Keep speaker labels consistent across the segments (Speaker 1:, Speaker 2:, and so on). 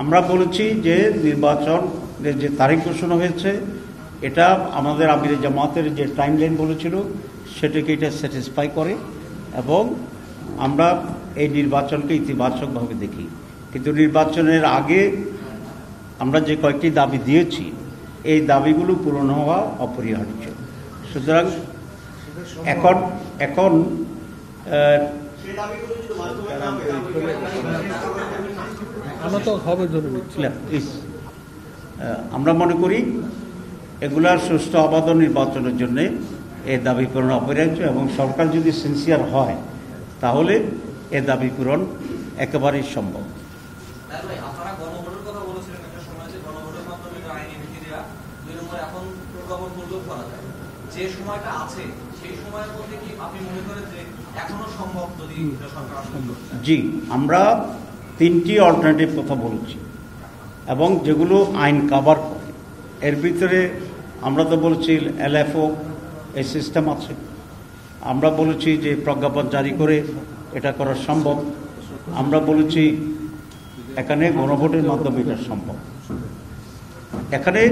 Speaker 1: আমরা বলেছি যে নির্বাচনের যে তারিখ ঘোষণা হয়েছে এটা আমাদের আমিরে জামাতের যে টাইমলাইন বলেছিল সেটাকে এটা স্যাটিসফাই করে এবং আমরা এই নির্বাচনকে ইতিবাচকভাবে দেখি। কিন্তু নির্বাচনের আগে আমরা যে কয়েকটি দাবি দিয়েছি এই দাবিগুলো পূরণ হওয়া অপরিহার্য। সুতরাং এখন আমরা মনে করি এগুলার সুষ্ঠু অবাধ নির্বাচনের জন্য এ দাবি পূরণ অপরিহার্য এবং সরকার যদি সিনসিয়ার হয় তাহলে এ দাবি পূরণ একেবারেই সম্ভব। জি, আমরা 3টি অল্টারনেটিভ কথা বলেছি এবং যেগুলো আইন কভার করে। এর ভিতরে আমরা তো বলেছি LFO এই সিস্টেম আছে, আমরা বলেছি যে প্রজ্ঞাপন জারি করে এটা করা সম্ভব, আমরা বলেছি এখানে গণভোটের মাধ্যমে এটা সম্ভব। এখানে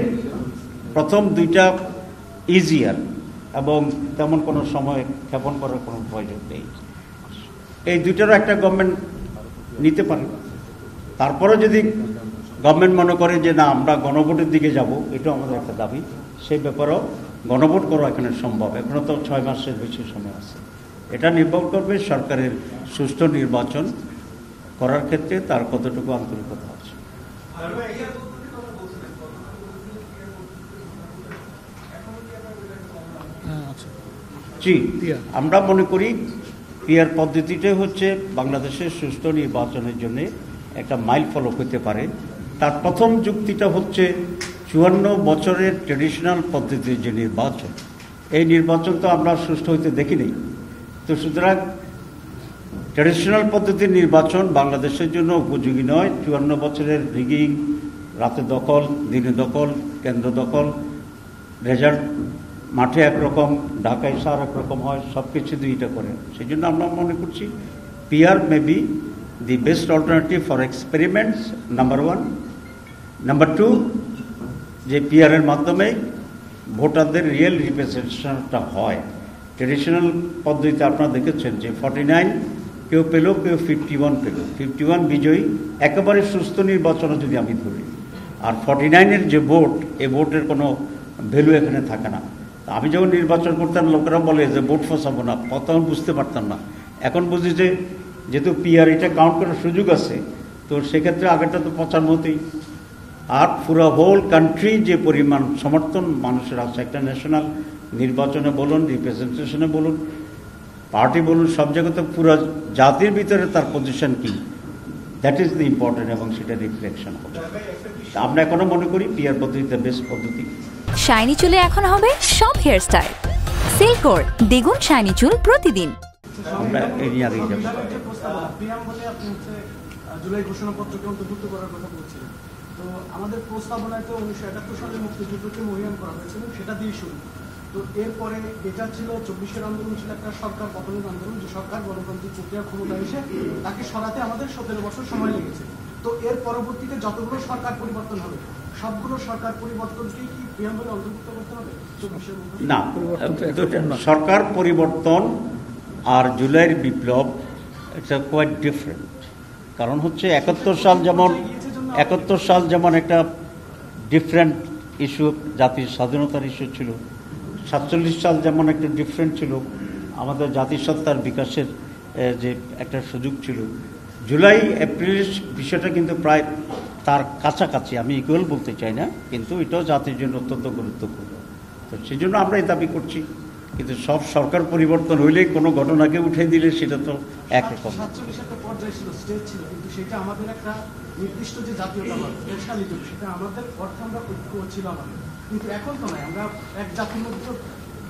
Speaker 1: প্রথম দুইটা ইজিয়ার এবং তেমন কোনো সময় ক্ষেপণ করার কোনো প্রয়োজন নেই। এই দুইটারও একটা গভর্নমেন্ট নিতে পারে। তারপরে যদি গভর্নমেন্ট মনে করে যে না আমরা গণভোটের দিকে যাব, এটাও আমাদের একটা দাবি, সেই ব্যাপারেও গণভোট করা এখানে সম্ভব। এখনও তো 6 মাসের বেশি সময় আছে। এটা নির্ভর করবে সরকারের সুষ্ঠু নির্বাচন করার ক্ষেত্রে তার কতটুকু আন্তরিকতা আছে। জি, আমরা মনে করি পিআর পদ্ধতিটাই হচ্ছে বাংলাদেশের সুষ্ঠু নির্বাচনের জন্য একটা মাইল ফলক হতে পারে। তার প্রথম যুক্তিটা হচ্ছে 54 বছরের ট্রেডিশনাল পদ্ধতির যে নির্বাচন, এই নির্বাচন তো আমরা সুষ্ঠু হইতে দেখি নেই। তো সুতরাং ট্রেডিশনাল পদ্ধতির নির্বাচন বাংলাদেশের জন্য উপযোগী নয়। 54 বছরের রিগিং, রাতে দখল, দিনে দখল, কেন্দ্র দখল, রেজাল্ট মাঠে একরকম, ঢাকায় সার একরকম হয়, সব কিছু দুইটা করে। সেই জন্য আমরা মনে করছি PR may be the best alternative for experiments, number 1। Number 2, যে পিআরের মাধ্যমে ভোটারদের রিয়েল রিপ্রেজেন্টেশনটা হয়। ট্রেডিশনাল পদ্ধতিতে আপনারা দেখেছেন যে 49 কেউ পেল, কেউ 51 পেল, 51 বিজয়ী। একেবারে সুস্থ নির্বাচনে যদি আমি ধরি, আর 49-এর যে ভোট, এই ভোটের কোনো ভ্যালু এখানে থাকে না। আমি যখন নির্বাচন করতাম লোকেরা বলে যে ভোট ফসাবো না, তখন বুঝতে পারতাম না। এখন বুঝি যে যেহেতু পিআর এটা কাউন্ট করার সুযোগ আছে, তো সেক্ষেত্রে আগেরটা তো পচার মতোই। আর পুরো হোল কান্ট্রি যে পরিমাণ সমর্থন মানুষের আছে একটা ন্যাশনাল নির্বাচনে বলুন, রিপ্রেজেন্টেশনে বলুন, পার্টি বলুন, সব জায়গাতে পুরো জাতির ভিতরে তার পজিশন কি, দ্যাট ইজ দ্য ইম্পর্টেন্ট, এবং সেটা রিফ্লেকশন হবে। আমরা এখনো মনে করি পিআর পদ্ধতিতে বেস্ট পদ্ধতি।
Speaker 2: শাইনি চুলে এখন হবে সব হেয়ার স্টাইল। সিল্কোর দ্বিগুণ শাইনি চুল প্রতিদিন।
Speaker 1: আমরা এরিয়া আগে যাব।
Speaker 3: জুলাই ঘোষণাপত্রকে অন্তর্ভুক্ত করার কথা বলছিলেন, তো আমাদের প্রস্তাবনায় তো 1971 সালে মুক্তিযুদ্ধকে মহিয়ান করা হয়েছিল, সেটা দিয়ে শুরু। তো এরপরে এটা ছিল 24-এর আন্দোলন, ছিল একটা সরকার পতনের আন্দোলন, যে সরকার গণতান্ত্রিক প্রক্রিয়া ক্ষমতা এসে তাকে সরাতে আমাদের 17 বছর সময় লেগেছে। তো এর পরবর্তীতে যতগুলো সরকার পরিবর্তন হবে, সবগুলো সরকার পরিবর্তনকেই কি প্রিয়াম্বলে অন্তর্ভুক্ত করতে হবে?
Speaker 1: না, সরকার পরিবর্তন আর জুলাইয়ের বিপ্লব এটা কোয়াইট ডিফারেন্ট। কারণ হচ্ছে 71 সাল যেমন একটা ডিফারেন্ট ইস্যু, জাতির স্বাধীনতার ইস্যু ছিল। 47 সাল যেমন একটা ডিফারেন্ট ছিল, আমাদের জাতিসত্তার বিকাশের যে একটা সুযোগ ছিল। জুলাই এপ্রিলের বিষয়টা কিন্তু প্রায় তার কাছাকাছি, আমি ইকুয়াল বলতে চাই না, কিন্তু এটাও জাতির জন্য অত্যন্ত গুরুত্বপূর্ণ। তো সেই জন্য আমরা এই দাবি করছি। কিন্তু সব সরকার পরিবর্তন হইলেই কোনো ঘটনাকে উঠে দিলে সেটা তো একরকম।
Speaker 3: 47 একটা পর্যায়ে ছিল, স্টেজ ছিল, কিন্তু সেটা আমাদের একটা নির্দিষ্ট যে জাতীয়তাবাদ, ন্যাশনালিজম, সেটা আমাদের অর্থে আমরা ঐক্য ছিল আমাদের। কিন্তু এখন তো নয়, আমরা এক জাতির মধ্যে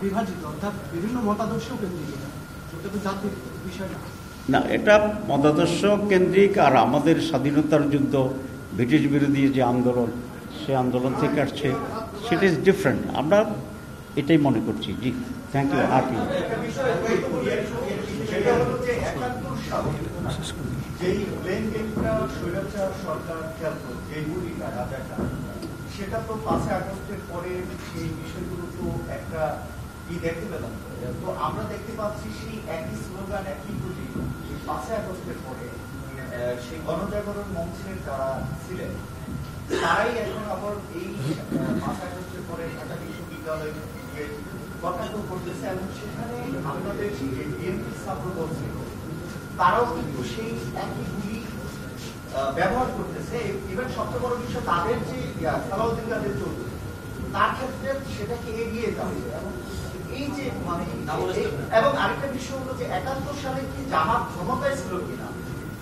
Speaker 3: বিভাজিত, অর্থাৎ বিভিন্ন মতাদর্শ কেন্দ্রিক। এটা তো জাতির বিষয় না।
Speaker 1: না, এটা মতাদর্শ কেন্দ্রিক। আর আমাদের স্বাধীনতার যুদ্ধ, ব্রিটিশ বিরোধী যে আন্দোলন, সে আন্দোলন থেকে আসছে, সেটা ইজ ডিফারেন্ট। আমরা এটাই মনে করছি। জি, থ্যাংক ইউ।
Speaker 4: যেই প্লেন গেমটা স্বৈরাচার সরকার খেলতো, যেই গুলিটা রাজাটা, সেটা তো 5 আগস্টের পরে সেই বিষয়গুলো তো একটা দেখতে পেলাম। তো আমরা দেখতে পাচ্ছি সেই একই স্লোগান, একই গুলি 5 আগস্টের পরে সেই গণজাগরণ মঞ্চের যারা ছিলেন তারাই এখন আবার এই 5 আগস্টের পরে ঢাকা বিশ্ববিদ্যালয়ে কটাক্ষ করতেছে, এবং সেখানে আপনাদের বিএনপি ছাত্রদল ছিল, তারাও কিন্তু সেই একই গুলি ব্যবহার করতেছে। ইভেন সবচেয়ে বড় বিষয় তাদের যে সালাউদ্দিন কাদের চৌধুরী, তার ক্ষেত্রে সেটাকে এগিয়ে যাবে। এবং এই যে মানে এবং আরেকটা বিষয় হলো যে 71 সালে কি জামাত ক্ষমতায় ছিল কিনা,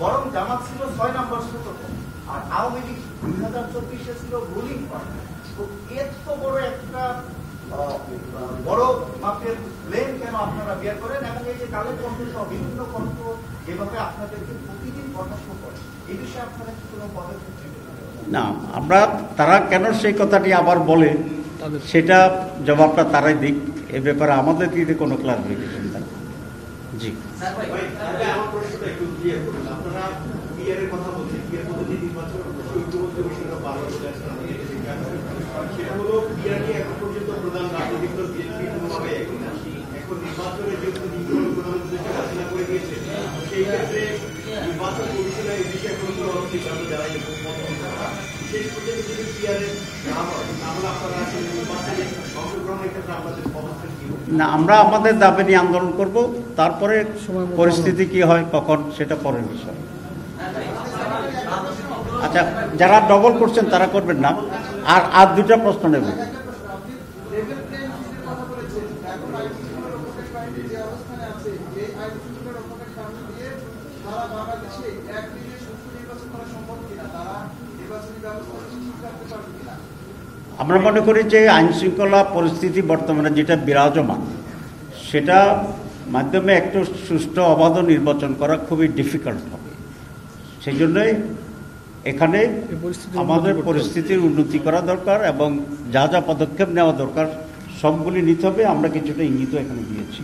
Speaker 4: বরং জামাত ছিল 6 নম্বর প্রটোকল, আর আওয়ামী লীগ 2024-এ ছিল রুলিং পার্টি। তো এত বড় একটা বড় মাপের প্লেন কেন আপনারা বের করেন, এবং এই যে কালের কণ্ঠ সহ বিভিন্ন কণ্ঠ যেভাবে আপনাদেরকে প্রতিদিন কটাক্ষ করে, এই বিষয়ে আপনারা কি কোনো পদক্ষেপ নেবেন?
Speaker 1: না, আমরা তারা কেন সেই কথাটি আবার বলে সেটা জবাবটা তারাই দিক, এ ব্যাপারে আমাদের দিকে কোনো ক্লারিফিকেশন নেই। জি,
Speaker 4: আমার প্রশ্নটা একটু ক্লিয়ার করুন। আপনারা বিয়ারের কথা বলছেন, বিয়ার পদ্ধতি নির্বাচন ঐক্যবদ্ধ বিষয়টা বারবার বলে আসছেন, সেটা হলো বিয়ার নিয়ে এখন পর্যন্ত প্রধান রাজনৈতিক দল বিএনপি কোনোভাবে একই না। এখন নির্বাচনের যেহেতু প্রধান উদ্দেশ্য ঘোষণা করে দিয়েছে, সেই ক্ষেত্রে নির্বাচন কমিশনের এই বিষয়ে কোনো সিদ্ধান্ত দেওয়াই শেষ পর্যন্ত যদি বিয়ারে না হয়, তাহলে আপনারা আসলে নির্বাচনে অংশগ্রহণের ক্ষেত্রে আপনাদের পদক্ষেপ কি হবে?
Speaker 1: না, আমরা আমাদের দাবি নিয়ে আন্দোলন করব, তারপরে পরিস্থিতি কি হয় কখন সেটা পরের বিষয়। আচ্ছা, যারা ডবল করছেন তারা করবেন না, আর দুটা প্রশ্ন নেব। আমরা মনে করি যে আইন শৃঙ্খলা পরিস্থিতি বর্তমানে যেটা বিরাজমান, সেটা মাধ্যমে একটু সুষ্ঠু অবাধ নির্বাচন করা খুবই ডিফিকাল্ট হবে। সেই জন্যই এখানে আমাদের পরিস্থিতির উন্নতি করা দরকার, এবং যা যা পদক্ষেপ নেওয়া দরকার সবগুলি নিতে হবে। আমরা কিছুটা ইঙ্গিত এখানে দিয়েছি।